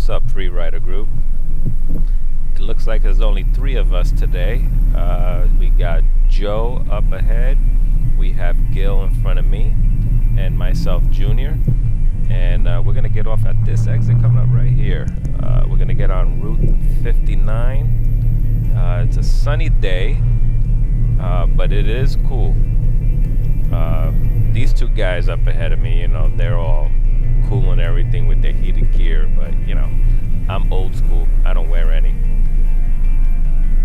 What's up, Free Rider Group? It looks like there's only three of us today. We got Joe up ahead, we have Gil in front of me, and myself, Junior. And we're going to get off at this exit coming up right here. We're going to get on Route 59. It's a sunny day, but it is cool. These two guys up ahead of me, they're all cool and everything with their heated gear, but I'm old school. I don't wear any.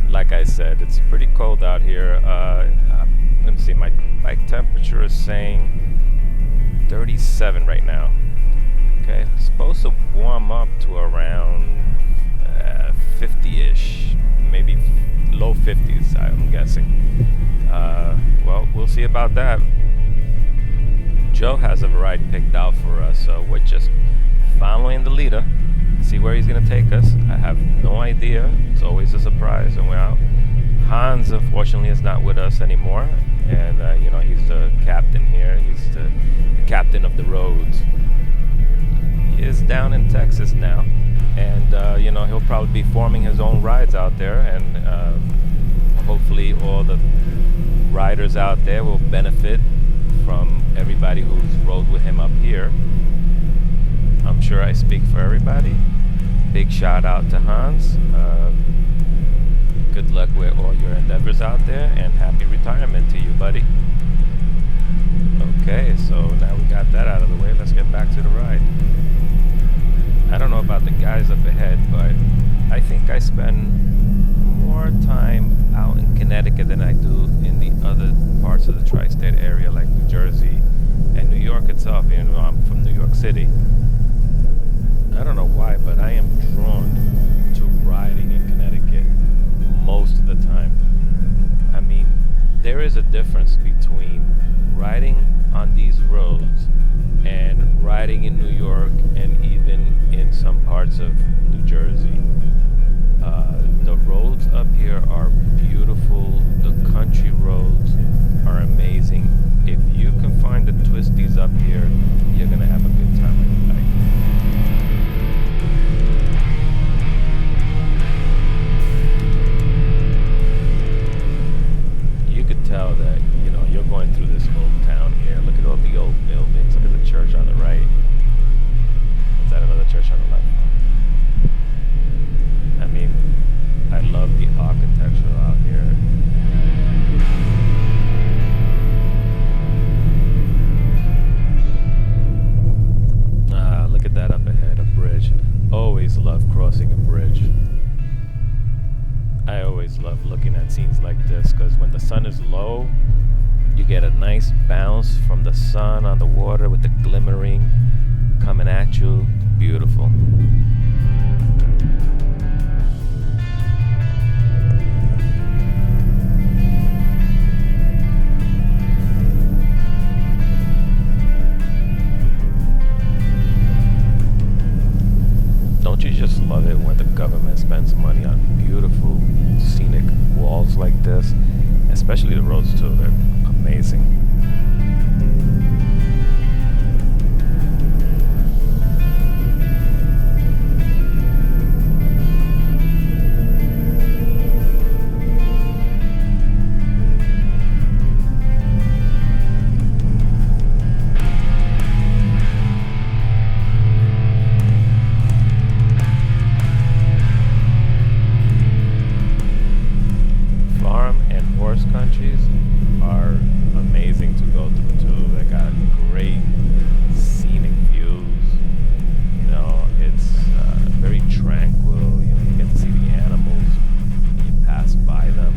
Like I said, it's pretty cold out here. Let me see, my bike temperature is saying 37 right now. Okay, it's supposed to warm up to around 50-ish, maybe low 50s, I'm guessing. Well, we'll see about that. Joe has a ride picked out for us, so we're just following the leader, see where he's going to take us. I have no idea. It's always a surprise when we're out. Hans, unfortunately, is not with us anymore, and he's the captain here. He's the captain of the roads. He is down in Texas now, and he'll probably be forming his own rides out there, and hopefully all the riders out there will benefit from everybody who's rode with him up here. I'm sure I speak for everybody. Big shout out to Hans. Good luck with all your endeavors out there, and happy retirement to you, buddy. Okay, so now we got that out of the way. Let's get back to the ride. I don't know about the guys up ahead, but I think I spend more time out in Connecticut than I do in the other parts of the tri-state area, like New Jersey and New York itself. I'm from New York City. I don't know why, but I am drawn to riding in Connecticut most of the time. I mean, there is a difference between riding on these roads and riding in New York and even in some parts of New Jersey. The roads up here are beautiful. The country roads are amazing. If you can find the twisties up here, you're gonna have a good time on your bike. You could tell that you're going through this old town here. Look at all the old buildings. Look at the church on the right. Is that another church on the left? I mean, I love the architecture out here. Look at that up ahead, a bridge. Always love crossing a bridge. I always love looking at scenes like this, because when the sun is low, you get a nice bounce from the sun on the water with the glimmering coming at you. Beautiful. Don't you just love it when the government spends money on beautiful scenic walls like this? Especially the roads too, they're amazing. Countries are amazing to go through too. They got great scenic views. It's very tranquil. You get to see the animals when you pass by them.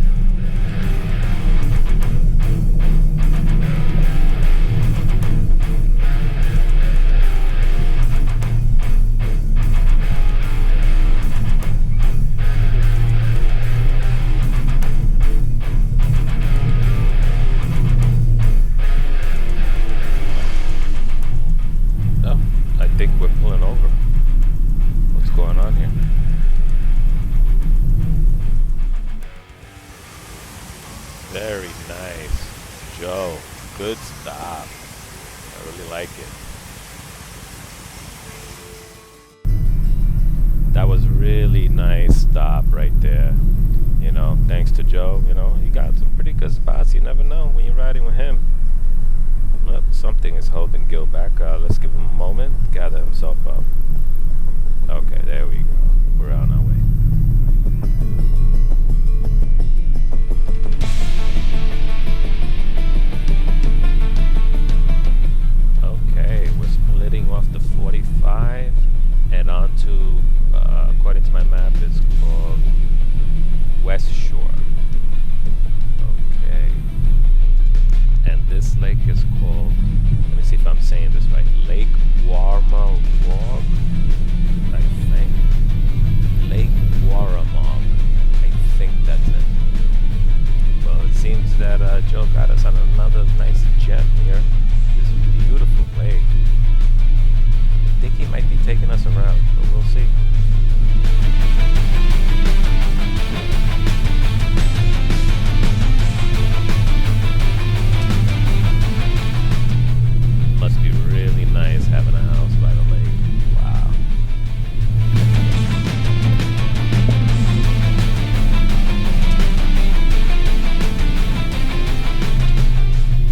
I think we're pulling over. What's going on here? Very nice. Joe, good stop. I really like it. That was really nice stop right there. Thanks to Joe. He got some pretty good spots. You never know when you're riding with him. Well, something is holding Gil back. Let's give him a moment. Gather himself up. Okay, there we go. We're on our way. Okay, we're splitting off the 45 and onto, according to my map, it's called West Shore. Okay. And this lake is called, let me see if I'm saying this right, Lake Warma Wog, I think. Lake Warramog. I think that's it. Well, it seems that Joe got us on another nice gem here. This beautiful lake. I think he might be taking us around, but we'll see. Must be really nice having a house by the lake. Wow.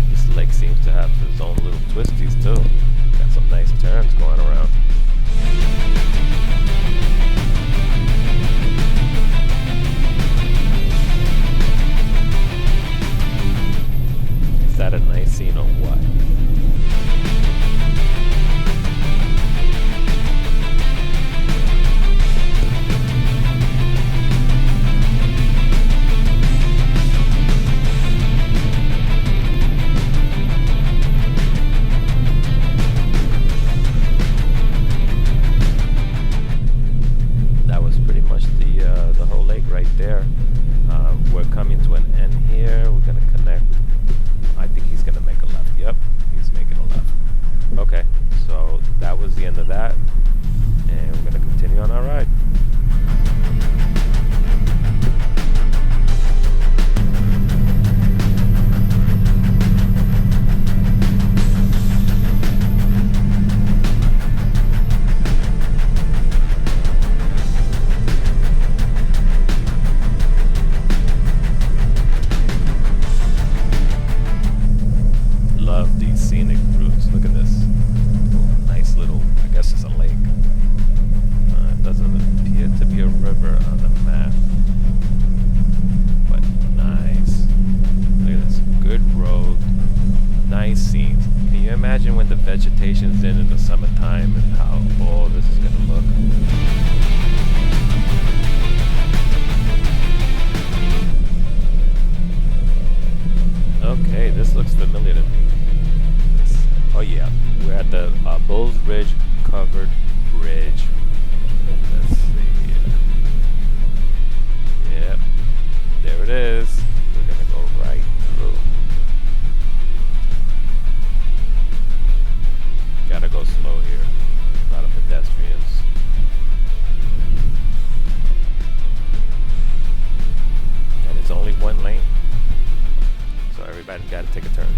This lake seems to have its own little twisties too. Got some nice turns going around. Is that a nice scene or what? The whole lake right there. We're coming to an end here. We're going to connect. I think he's going to make a left. Yep, he's making a left. Okay, so that was the end of that. And we're going to continue on our ride. Love these scenic routes. Look at this. Nice little, I guess it's a lake. It doesn't appear to be a river on the map. But nice. Look at this. Good road. Nice scenes. Can you imagine when the vegetation's in the summertime and how all this is going to look? Okay, this looks familiar to me. Oh yeah, we're at the Bulls Ridge Covered Bridge. Let's see here. Yep, there it is. We're gonna go right through. Gotta go slow here. A lot of pedestrians. And it's only one lane. So everybody gotta take a turn.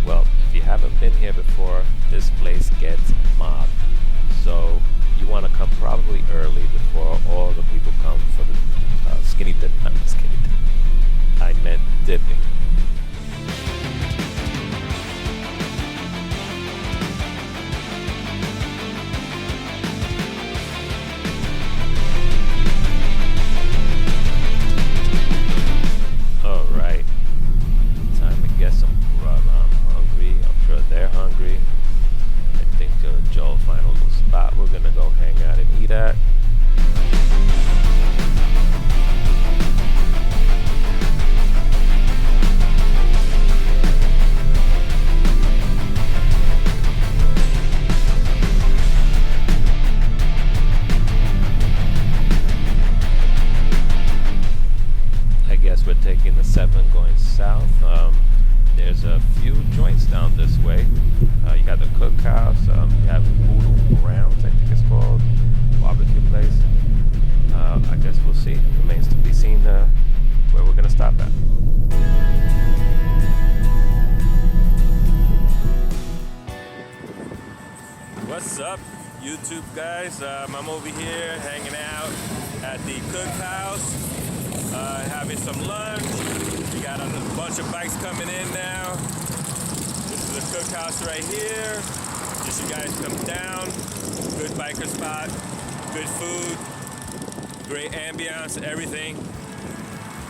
Well, if you haven't been here before, this place gets mobbed. So you want to come probably early before all the people come for the skinny dip. Not skinny dip. I meant dipping. All right. Time to get some grub. I'm hungry. I'm sure they're hungry. I think Joe will find a little spot we're gonna go hang out and eat at. I guess we're taking the 7 going south. There's a few joints down this way. You got the cookhouse. You have Voodoo Grounds, I think it's called, barbecue place. I guess we'll see. Remains to be seen where we're gonna stop at. What's up, YouTube, guys. I'm over here hanging out at the cookhouse, having some lunch. We got a bunch of bikes coming in now. This is the cookhouse right here. Just you guys come down. Good biker spot, good food, great ambiance, everything.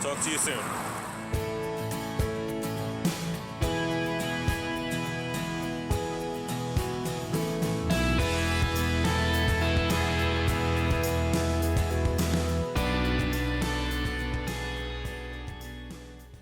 Talk to you soon.